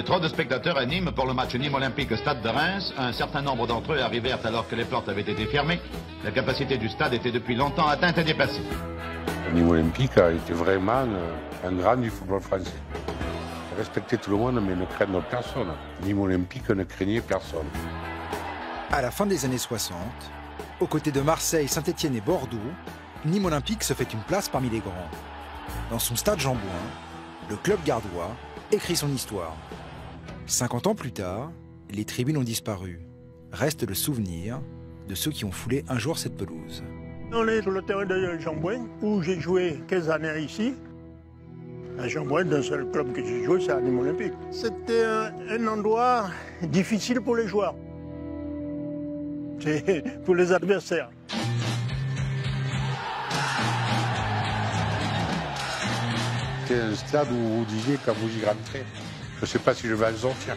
Trop de spectateurs à Nîmes pour le match Nîmes Olympique Stade de Reims. Un certain nombre d'entre eux arrivèrent alors que les portes avaient été fermées. La capacité du stade était depuis longtemps atteinte et dépassée. Nîmes Olympique a été vraiment un grand du football français. Respecter tout le monde mais ne craindre personne. Nîmes Olympique ne craignait personne. À la fin des années 60, aux côtés de Marseille, Saint-Étienne et Bordeaux, Nîmes Olympique se fait une place parmi les grands. Dans son stade Jean Bouin, le club gardois écrit son histoire. 50 ans plus tard, les tribunes ont disparu. Reste le souvenir de ceux qui ont foulé un jour cette pelouse. On est sur le terrain de Jean Bouin, où j'ai joué 15 années ici. À Jean Bouin, d'un seul club que j'ai joué, c'est à Nîmes Olympique. C'était un endroit difficile pour les joueurs. C'est pour les adversaires. C'était un stade où vous disiez quand vous y rentrez, je ne sais pas si je vais en sortir.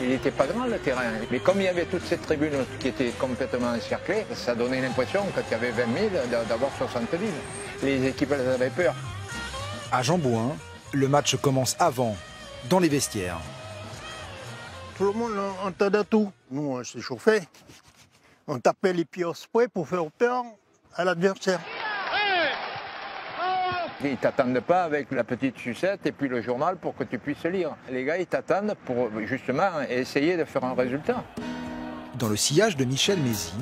Il n'était pas grand le terrain, mais comme il y avait toutes ces tribunes qui étaient complètement encerclées, ça donnait l'impression quand il y avait 20 000 d'avoir 60 000. Les équipes elles avaient peur. À Jean Bouin, le match commence avant, dans les vestiaires. Tout le monde entendait tout. Nous, on s'échauffait. On tapait les pieds au spray pour faire peur à l'adversaire. Ils ne t'attendent pas avec la petite sucette et puis le journal pour que tu puisses lire. Les gars, ils t'attendent pour justement essayer de faire un résultat. Dans le sillage de Michel Mézy,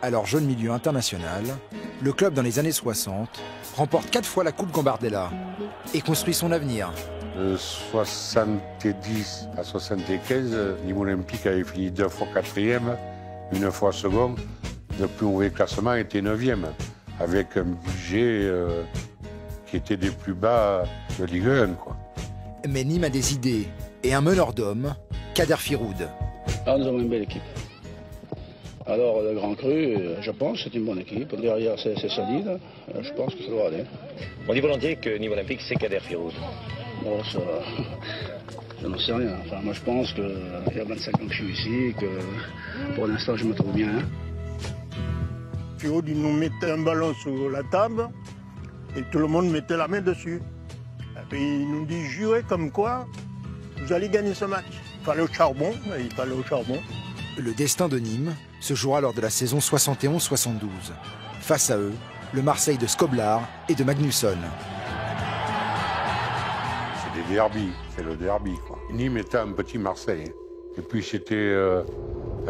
alors jeune milieu international, le club dans les années 60 remporte 4 fois la Coupe Gambardella et construit son avenir. De 70 à 75, Nîmes Olympique avait fini 2 fois 4e, 1 fois second. Le plus mauvais classement était 9e, avec un budget qui était des plus bas de Ligue 1. Quoi. Mais Nîmes a des idées et un meneur d'hommes, Kader Firoud. Ah, nous avons une belle équipe. Alors, le Grand Cru, je pense, c'est une bonne équipe. Derrière, c'est solide. Je pense que ça doit aller. On dit volontiers que Nîmes Olympique, c'est Kader Firoud. Bon, ça, je n'en sais rien. Enfin, moi, je pense qu'il y a 25 ans que je suis ici et que pour l'instant, je me trouve bien. Firoud, il nous mettait un ballon sur la table et tout le monde mettait la main dessus. Et puis, il nous dit, jurez comme quoi vous allez gagner ce match. Il fallait au charbon, et il fallait au charbon. Le destin de Nîmes se jouera lors de la saison 71-72. Face à eux, le Marseille de Skoblar et de Magnusson. C'est des derbys, c'est le derby. Quoi. Nîmes était un petit Marseille. Et puis c'était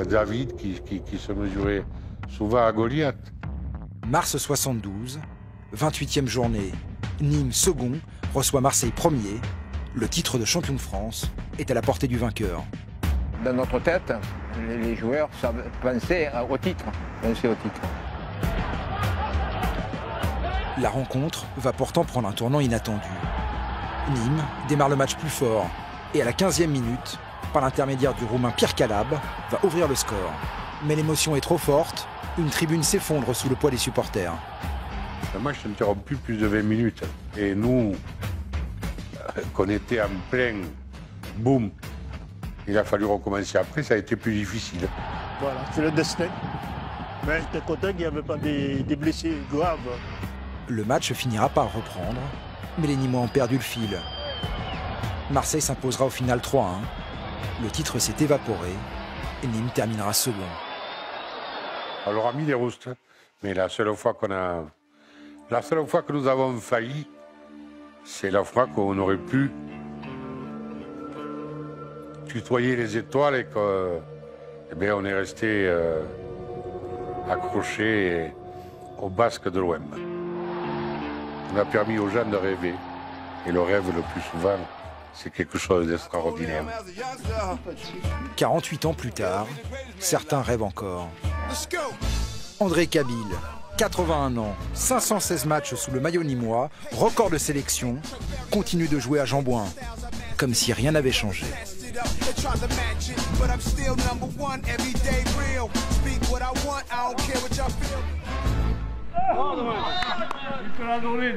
David qui se mesurait souvent à Goliath. Mars 72, 28e journée. Nîmes second reçoit Marseille premier. Le titre de champion de France est à la portée du vainqueur. Dans notre tête, les joueurs pensaient au titre. La rencontre va pourtant prendre un tournant inattendu. Nîmes démarre le match plus fort et à la 15e minute, par l'intermédiaire du Roumain Pierre Calab, va ouvrir le score. Mais l'émotion est trop forte, une tribune s'effondre sous le poids des supporters. Le match s'est interrompu plus de 20 minutes. Et nous, qu'on était en plein boom, il a fallu recommencer après, ça a été plus difficile. Voilà, c'est le destin. Mais j'étais content qu'il n'y avait pas des blessés graves. Le match finira par reprendre, mais les Nîmois ont perdu le fil. Marseille s'imposera au final 3-1. Le titre s'est évaporé et Nîmes terminera second. On leur a mis des roustes, mais la seule fois que nous avons failli, c'est la fois qu'on aurait pu tutoyer les étoiles et qu'on est resté accroché au basque de l'OM. On a permis aux gens de rêver. Et le rêve, le plus souvent, c'est quelque chose d'extraordinaire. 48 ans plus tard, certains rêvent encore. André Cabil, 81 ans, 516 matchs sous le maillot nîmois, record de sélection, continue de jouer à Jean Bouin, comme si rien n'avait changé. Toute la journée,